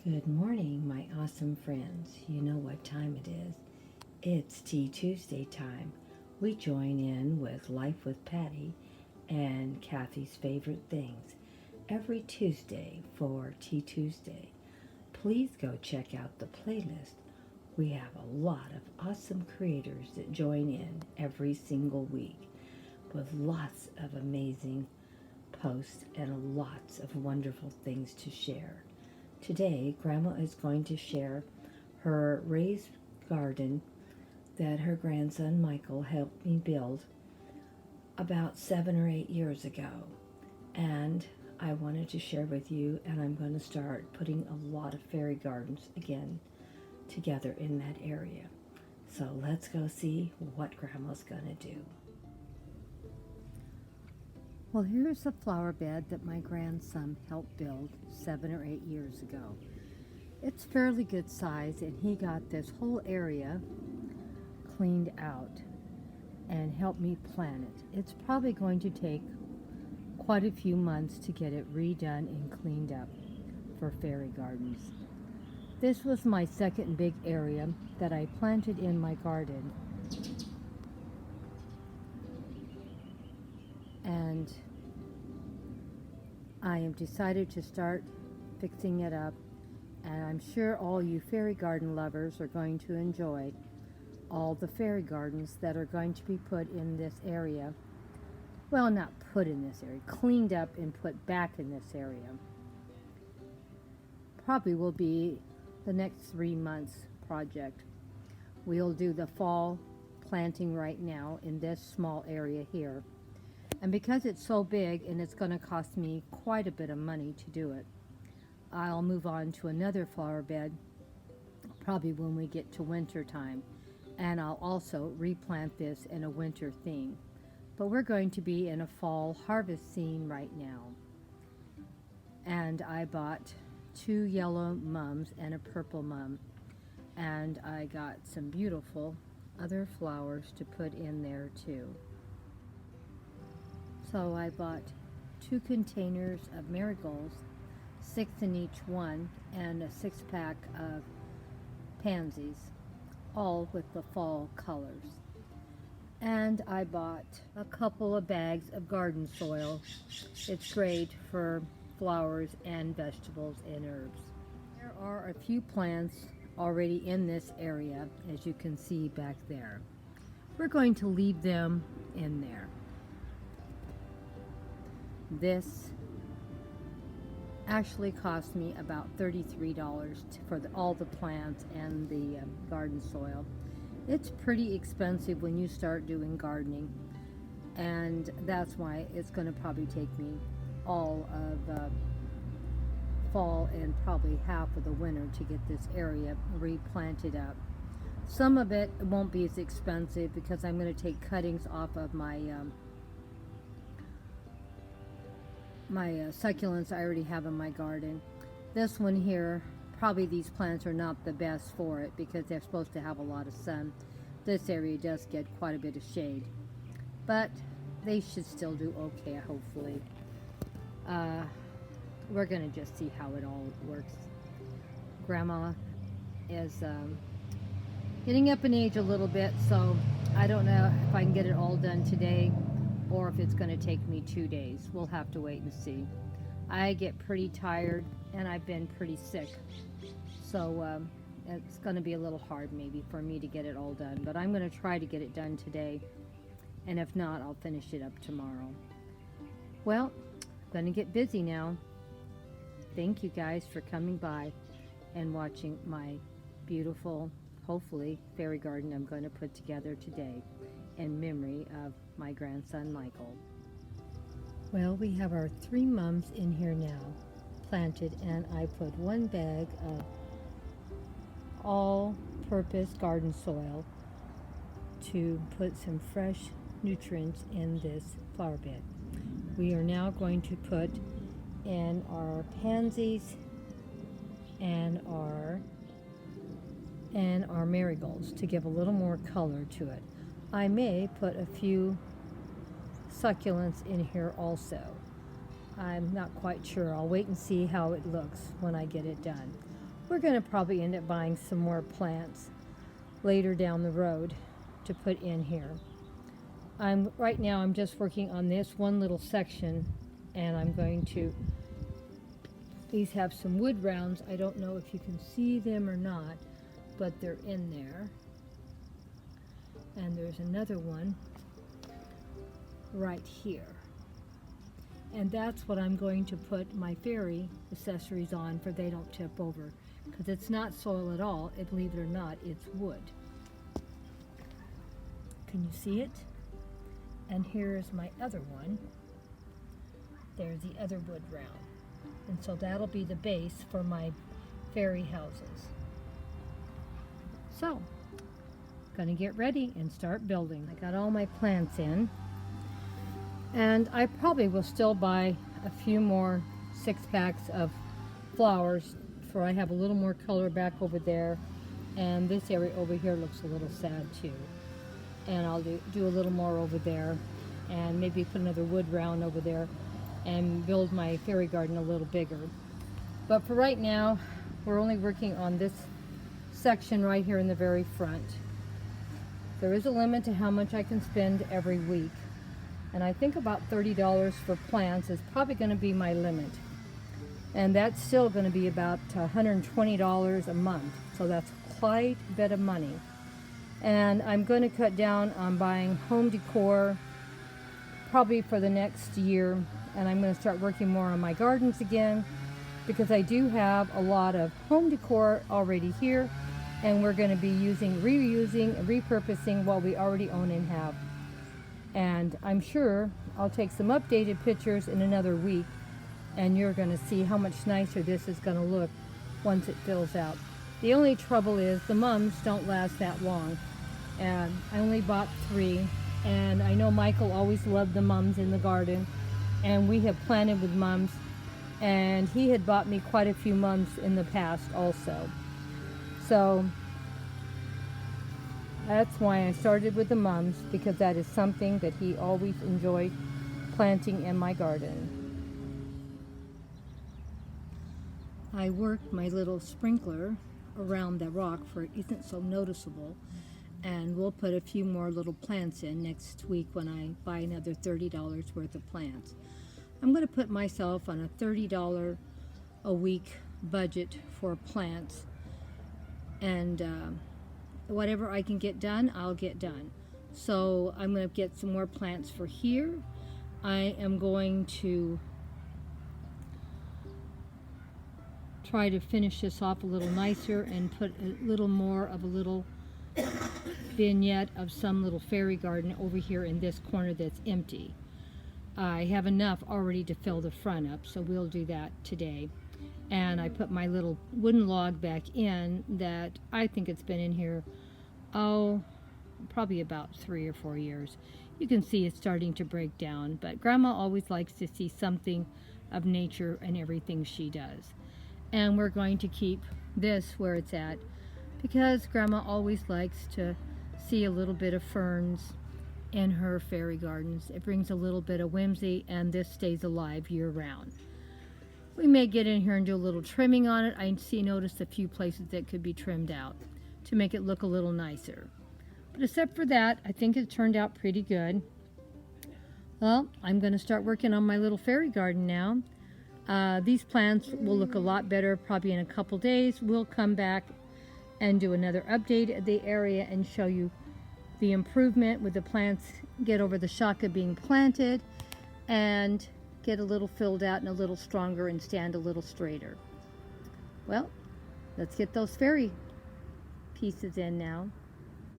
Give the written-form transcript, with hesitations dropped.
Good morning, my awesome friends. You know what time it is. It's Tea Tuesday time. We join in with Life with Patty and Kathy's favorite things every Tuesday for Tea Tuesday. Please go check out the playlist. We have a lot of awesome creators that join in every single week with lots of amazing posts and lots of wonderful things to share. Today, Grandma is going to share her raised garden that her grandson Michael helped me build about 7 or 8 years ago. And I wanted to share with you, and I'm going to start putting a lot of fairy gardens again together in that area. So let's go see what Grandma's going to do. Well, here's a flower bed that my grandson helped build 7 or 8 years ago. It's fairly good size, and he got this whole area cleaned out and helped me plant it. It's probably going to take quite a few months to get it redone and cleaned up for fairy gardens. This was my second big area that I planted in my garden. And I have decided to start fixing it up, and I'm sure all you fairy garden lovers are going to enjoy all the fairy gardens that are going to be put in this area. Well, not put in this area, cleaned up and put back in this area. Probably will be the next 3 months project. We'll do the fall planting right now in this small area here. And because it's so big and it's going to cost me quite a bit of money to do it, I'll move on to another flower bed probably when we get to winter time. And I'll also replant this in a winter theme. But we're going to be in a fall harvest scene right now. And I bought 2 yellow mums and a purple mum. And I got some beautiful other flowers to put in there too. So I bought 2 containers of marigolds, 6 in each one, and a 6-pack of pansies, all with the fall colors. And I bought a couple of bags of garden soil. It's great for flowers and vegetables and herbs. There are a few plants already in this area, as you can see back there. We're going to leave them in there. This actually cost me about $33 for all the plants and the garden soil. It's pretty expensive when you start doing gardening, and that's why it's going to probably take me all of fall and probably half of the winter to get this area replanted up. Some of it won't be as expensive because I'm going to take cuttings off of my succulents I already have in my garden. This one here, probably these plants are not the best for it because they're supposed to have a lot of sun. This area does get quite a bit of shade, but they should still do okay, hopefully. We're gonna just see how it all works. Grandma is getting up in age a little bit, so I don't know if I can get it all done today or if it's going to take me 2 days. We'll have to wait and see. I get pretty tired and I've been pretty sick, so it's going to be a little hard maybe for me to get it all done, but I'm going to try to get it done today, and if not, I'll finish it up tomorrow. Well, I'm going to get busy now. Thank you guys for coming by and watching my beautiful, hopefully, fairy garden I'm going to put together today in memory of my grandson Michael. Well, we have our 3 mums in here now planted, and I put 1 bag of all-purpose garden soil to put some fresh nutrients in this flower bed. We are now going to put in our pansies and our marigolds to give a little more color to it. I may put a few succulents in here also. I'm not quite sure. I'll wait and see how it looks when I get it done. We're going to probably end up buying some more plants later down the road to put in here. Right now I'm just working on this one little section, and I'm going to, these have some wood rounds. I don't know if you can see them or not, but they're in there. And there's another one right here. And that's what I'm going to put my fairy accessories on, for they don't tip over. Because it's not soil at all, believe it or not, it's wood. Can you see it? And here's my other one. There's the other wood round. And so that'll be the base for my fairy houses. So, gonna get ready and start building. I got all my plants in. And I probably will still buy a few more 6-packs of flowers, for I have a little more color back over there. And this area over here looks a little sad too. And I'll do a little more over there, and maybe put another wood round over there and build my fairy garden a little bigger. But for right now, we're only working on this section right here in the very front. There is a limit to how much I can spend every week, and I think about $30 for plants is probably going to be my limit, and that's still going to be about $120 a month, so that's quite a bit of money. And I'm going to cut down on buying home decor probably for the next year, and I'm going to start working more on my gardens again, because I do have a lot of home decor already here, and we're going to be reusing and repurposing what we already own and have. And I'm sure I'll take some updated pictures in another week, and you're going to see how much nicer this is going to look once it fills out. The only trouble is the mums don't last that long, and I only bought 3, and I know Michael always loved the mums in the garden, and we have planted with mums, and he had bought me quite a few mums in the past also. So that's why I started with the mums, because that is something that he always enjoyed planting in my garden. I worked my little sprinkler around the rock for it isn't so noticeable, and we'll put a few more little plants in next week when I buy another $30 worth of plants. I'm going to put myself on a $30 a week budget for plants, and whatever I can get done, I'll get done. So I'm going to get some more plants for here. I am going to try to finish this off a little nicer and put a little more of a little vignette of some little fairy garden over here in this corner that's empty. I have enough already to fill the front up, so we'll do that today. And I put my little wooden log back in that I think it's been in here, probably about 3 or 4 years. You can see it's starting to break down, but Grandma always likes to see something of nature in everything she does. And we're going to keep this where it's at, because Grandma always likes to see a little bit of ferns in her fairy gardens. It brings a little bit of whimsy, and this stays alive year round. We may get in here and do a little trimming on it. I noticed a few places that could be trimmed out to make it look a little nicer. But except for that, I think it turned out pretty good. Well, I'm going to start working on my little fairy garden now. These plants will look a lot better probably in a couple days. We'll come back and do another update of the area and show you the improvement with the plants, get over the shock of being planted, and get a little filled out and a little stronger and stand a little straighter. Well, let's get those fairy pieces in now.